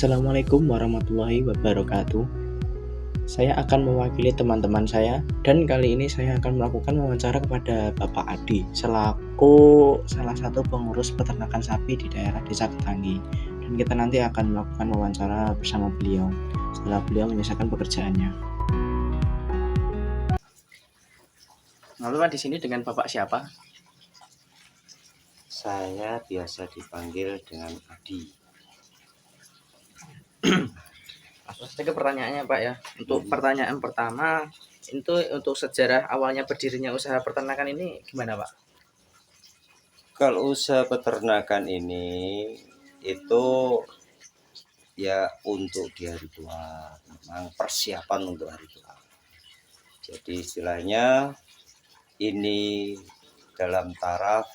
Assalamualaikum warahmatullahi wabarakatuh. Saya akan mewakili teman-teman saya dan kali ini saya akan melakukan wawancara kepada Bapak Adi selaku salah satu pengurus peternakan sapi di daerah Desa Ketangi. Dan kita nanti akan melakukan wawancara bersama beliau setelah beliau menyelesaikan pekerjaannya. Lalu di sini dengan Bapak siapa? Saya biasa dipanggil dengan Adi. Langsung saja ke pertanyaannya Pak ya. Untuk pertanyaan pertama, itu untuk sejarah awalnya berdirinya usaha peternakan ini gimana Pak? Kalau usaha peternakan ini itu ya untuk di hari tua, memang persiapan untuk hari tua. Jadi istilahnya ini dalam taraf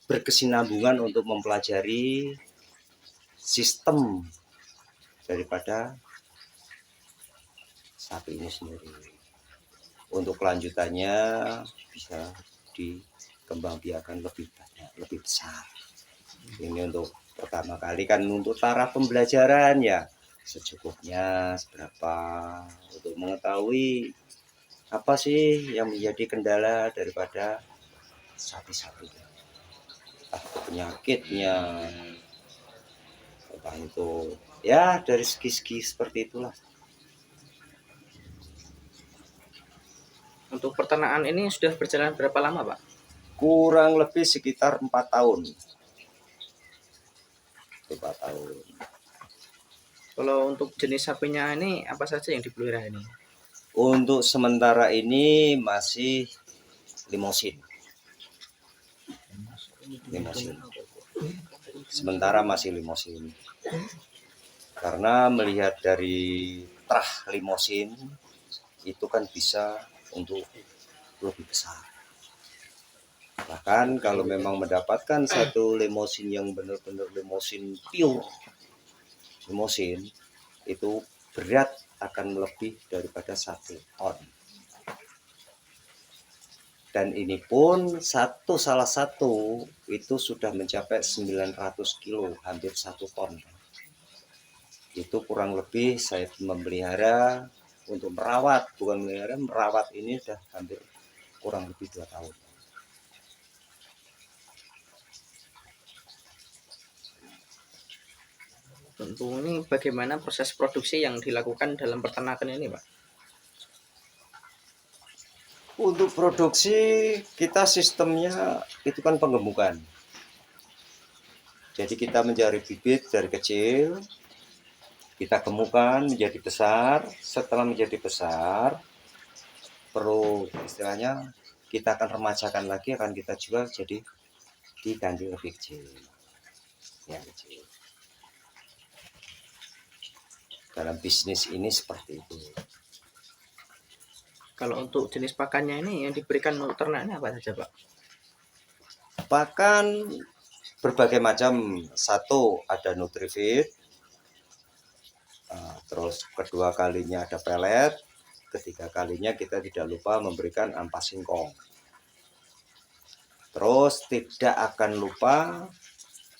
berkesinambungan untuk mempelajari sistem daripada sapi ini sendiri. Untuk kelanjutannya bisa dikembangbiakan lebih banyak, lebih besar. Ini untuk pertama kali kan untuk taraf pembelajaran ya secukupnya seberapa untuk mengetahui apa sih yang menjadi kendala daripada sapi-sapi, entah penyakitnya, entah itu ya dari segi-segi seperti itulah. Untuk peternakan ini sudah berjalan berapa lama Pak? Kurang lebih sekitar 4 tahun. 4 tahun. Kalau untuk jenis sapinya ini apa saja yang dipelihara ini? Untuk sementara ini masih limosin. Sementara masih limosin. Karena melihat dari trah limosin itu kan bisa untuk lebih besar. Bahkan kalau memang mendapatkan satu limosin yang benar-benar limosin pure, limosin itu berat akan lebih daripada 1 ton. Dan ini pun salah satu itu sudah mencapai 900 kilo, hampir 1 ton. Itu kurang lebih saya memelihara untuk merawat, bukan memelihara, merawat ini sudah hampir kurang lebih 2 tahun. Tentu ini bagaimana proses produksi yang dilakukan dalam peternakan ini Pak? Untuk produksi kita sistemnya itu kan penggemukan. Jadi kita mencari bibit dari kecil, kita gemukan menjadi besar. Setelah menjadi besar, perlu istilahnya kita akan remajakan lagi, akan kita jual jadi diganti lebih kecil. Ya, kecil. Dalam bisnis ini seperti itu. Kalau untuk jenis pakannya ini yang diberikan untuk ternaknya apa saja Pak? Pakan berbagai macam. Satu ada Nutrifit, terus kedua kalinya ada pelet, ketiga kalinya kita tidak lupa memberikan ampas singkong. Terus tidak akan lupa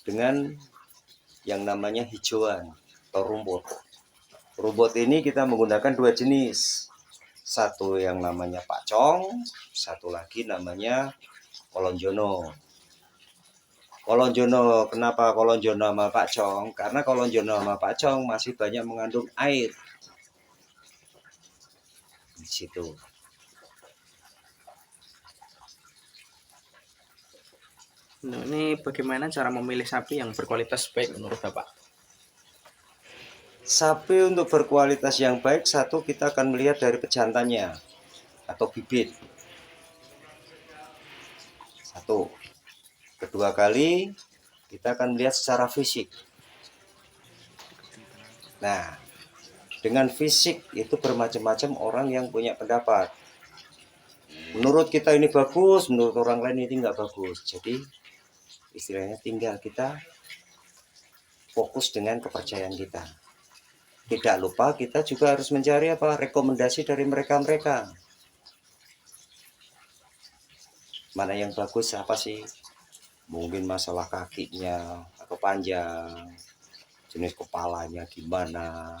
dengan yang namanya hijauan atau rumput. Rumput ini kita menggunakan 2 jenis. Satu yang namanya pacong, satu lagi namanya kolonjono. Kolonjono, kenapa kolonjono sama pacong? Karena kolonjono sama pacong masih banyak mengandung air. Di situ. Nah, ini bagaimana cara memilih sapi yang berkualitas baik menurut Bapak? Sapi untuk berkualitas yang baik, satu kita akan melihat dari pejantannya atau bibit. Satu. Kedua kali kita akan melihat secara fisik. Nah, dengan fisik itu bermacam-macam orang yang punya pendapat. Menurut kita ini bagus, menurut orang lain ini nggak bagus. Jadi istilahnya tinggal kita fokus dengan kepercayaan kita. Tidak lupa kita juga harus mencari rekomendasi dari mereka-mereka. Mana yang bagus apa sih? Mungkin masalah kakinya atau panjang, jenis kepalanya gimana,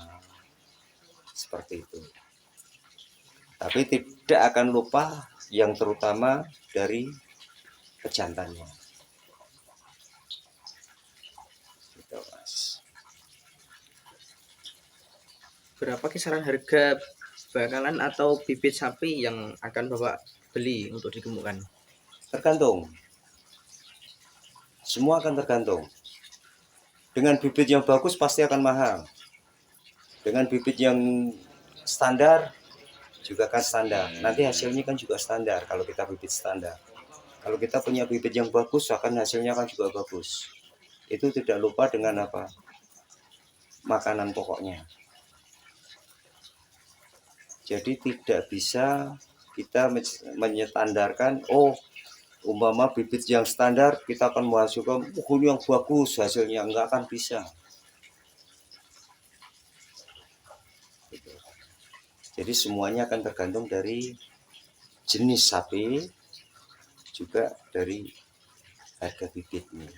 seperti itu. Tapi tidak akan lupa yang terutama dari pejantannya. Gitu, Mas. Berapa kisaran harga bakalan atau bibit sapi yang akan Bapak beli untuk digemukkan? Tergantung. Semua akan tergantung. Dengan bibit yang bagus pasti akan mahal. Dengan bibit yang standar juga kan standar. Nanti hasilnya kan juga standar kalau kita bibit standar. Kalau kita punya bibit yang bagus akan hasilnya kan juga bagus. Itu tidak lupa dengan apa? Makanan pokoknya. Jadi tidak bisa kita menyetandarkan, oh umpama bibit yang standar kita akan menghasilkan yang bagus hasilnya, enggak akan bisa. Jadi semuanya akan tergantung dari jenis sapi, juga dari harga bibitnya.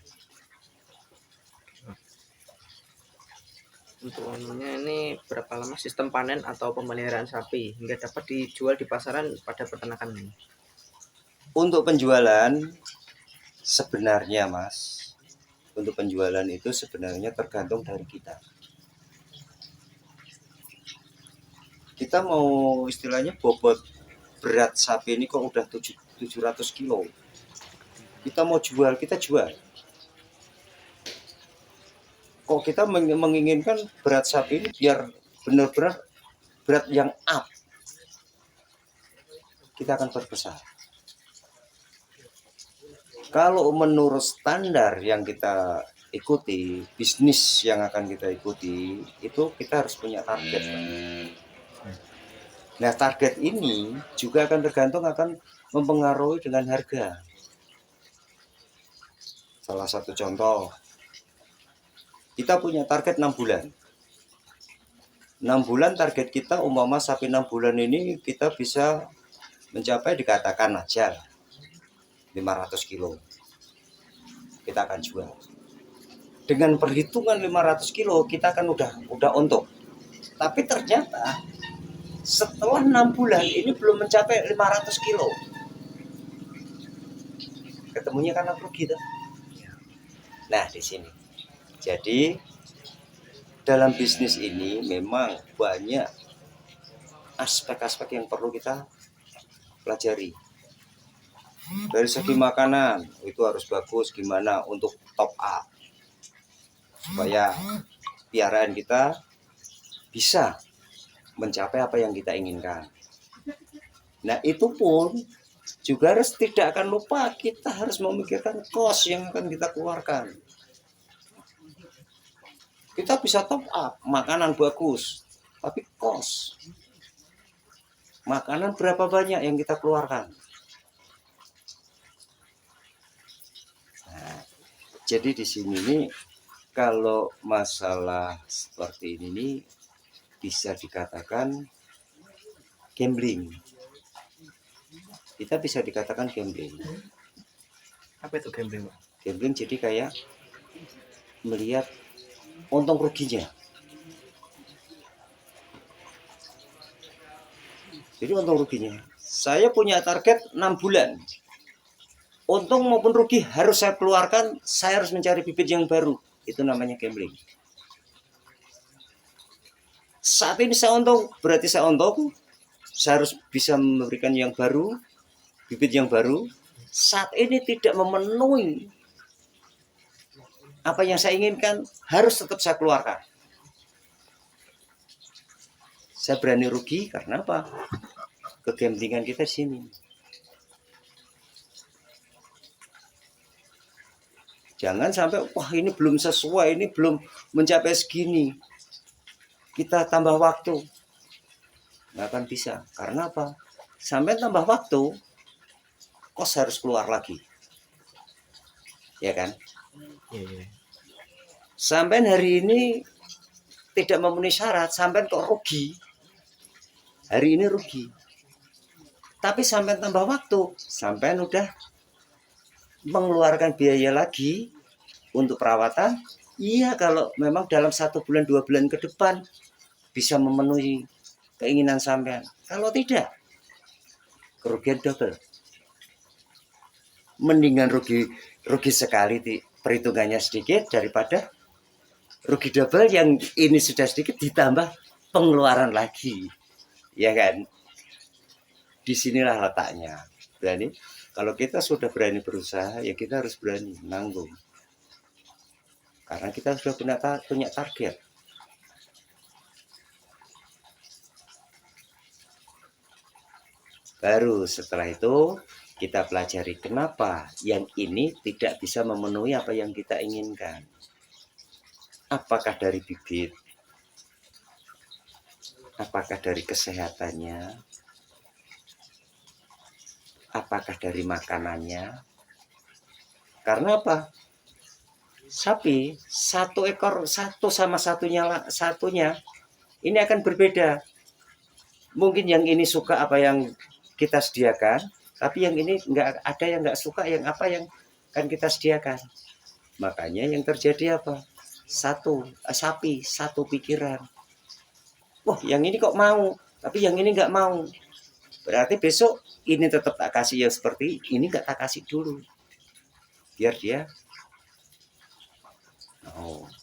Untuk anunya ini berapa lama sistem panen atau pemeliharaan sapi hingga dapat dijual di pasaran pada peternakan ini? Untuk penjualan sebenarnya Mas, untuk penjualan itu sebenarnya tergantung dari kita. Kita mau istilahnya bobot berat sapi ini kok udah 700 kilo. Kita mau jual, kita jual. Kok kita menginginkan berat sapi ini biar benar-benar berat yang up, kita akan berbesar. Kalau menurut standar yang kita ikuti, bisnis yang akan kita ikuti, itu kita harus punya target. Nah, target ini juga akan tergantung, akan mempengaruhi dengan harga. Salah satu contoh, kita punya target 6 bulan. 6 bulan target kita, umpama sapi 6 bulan ini kita bisa mencapai, dikatakan aja 500 kilo. Kita akan jual. Dengan perhitungan 500 kilo kita kan udah untung. Tapi ternyata setelah 6 bulan ini belum mencapai 500 kilo. Ketemunya kan rugi tuh. Nah, di sini. Jadi dalam bisnis ini memang banyak aspek-aspek yang perlu kita pelajari. Dari segi makanan itu harus bagus, gimana untuk top up supaya piaraan kita bisa mencapai apa yang kita inginkan. Nah, itu pun juga harus tidak akan lupa kita harus memikirkan cost yang akan kita keluarkan. Kita bisa top up makanan bagus, tapi cost makanan berapa banyak yang kita keluarkan. Nah, jadi di sini nih kalau masalah seperti ini nih bisa dikatakan gambling. Kita bisa dikatakan gambling. Apa itu gambling, Pak? Gambling jadi kayak melihat untung ruginya. Jadi untung ruginya. Saya punya target 6 bulan. Untung maupun rugi harus saya keluarkan, saya harus mencari bibit yang baru. Itu namanya gambling. Saat ini saya untung, berarti saya untung. Saya harus bisa memberikan yang baru, bibit yang baru. Saat ini tidak memenuhi apa yang saya inginkan, harus tetap saya keluarkan. Saya berani rugi karena apa? Kegamblingan kita di sini. Jangan sampai, wah ini belum sesuai, ini belum mencapai segini. Kita tambah waktu. Nggak akan bisa. Karena apa? Sampai tambah waktu, kos harus keluar lagi. Ya kan? Iya. Sampai hari ini tidak memenuhi syarat, sampai kok rugi. Hari ini rugi. Tapi sampai tambah waktu, sampai udah mengeluarkan biaya lagi untuk perawatan, iya kalau memang dalam 1 bulan 2 bulan ke depan bisa memenuhi keinginan sampean. Kalau tidak, kerugian double. Mendingan rugi sekali perhitungannya sedikit daripada rugi double yang ini sudah sedikit ditambah pengeluaran lagi. Ya kan? Disinilah letaknya. Berani. Kalau kita sudah berani berusaha, ya kita harus berani menanggung. Karena kita sudah punya target. Baru setelah itu kita pelajari kenapa yang ini tidak bisa memenuhi apa yang kita inginkan. Apakah dari bibit? Apakah dari kesehatannya? Apakah dari makanannya? Karena apa? Sapi satu ekor satu sama satunya ini akan berbeda. Mungkin yang ini suka apa yang kita sediakan, tapi yang ini nggak ada yang nggak suka yang apa yang kan kita sediakan. Makanya yang terjadi apa? Sapi satu pikiran. Wah, yang ini kok mau, tapi yang ini nggak mau. Berarti besok ini tetap tak kasih yang seperti ini, nggak tak kasih dulu. Biar dia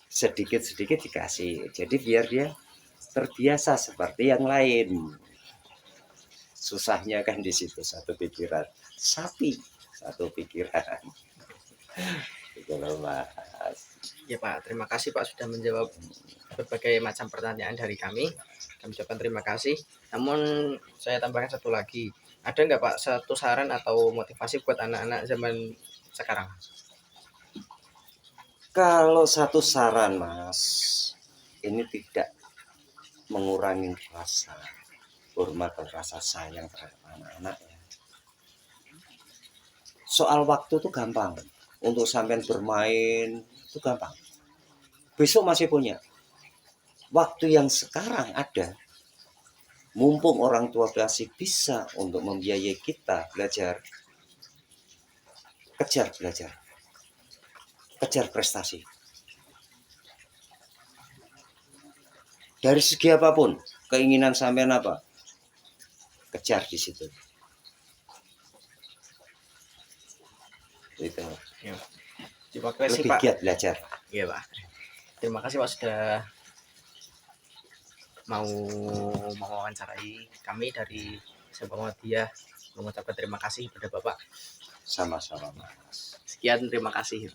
sedikit-sedikit dikasih. Jadi biar dia terbiasa seperti yang lain. Susahnya kan di situ satu pikiran. Sapi satu pikiran. Itu loh, Mas. Ya Pak, terima kasih Pak sudah menjawab berbagai macam pertanyaan dari kami. Kami ucapkan terima kasih. Namun saya tambahkan satu lagi. Ada nggak Pak satu saran atau motivasi buat anak-anak zaman sekarang? Kalau satu saran, Mas, ini tidak mengurangi rasa hormat dan rasa sayang terhadap anak-anak ya. Soal waktu itu gampang. Untuk sampean bermain itu gampang. Besok masih punya. Waktu yang sekarang ada. Mumpung orang tua masih bisa untuk membiayai kita belajar. Kejar belajar. Kejar prestasi. Dari segi apapun, keinginan sampean apa? Kejar di situ. Itu. Ya. Terima kasih Lebih Pak. giat belajar. Iya Pak. Terima kasih Pak sudah mau mewawancarai kami dari Sabang Muhammadiyah. Mengucapkan terima kasih kepada Bapak. Sama-sama, Mas. Sekian, terima kasih.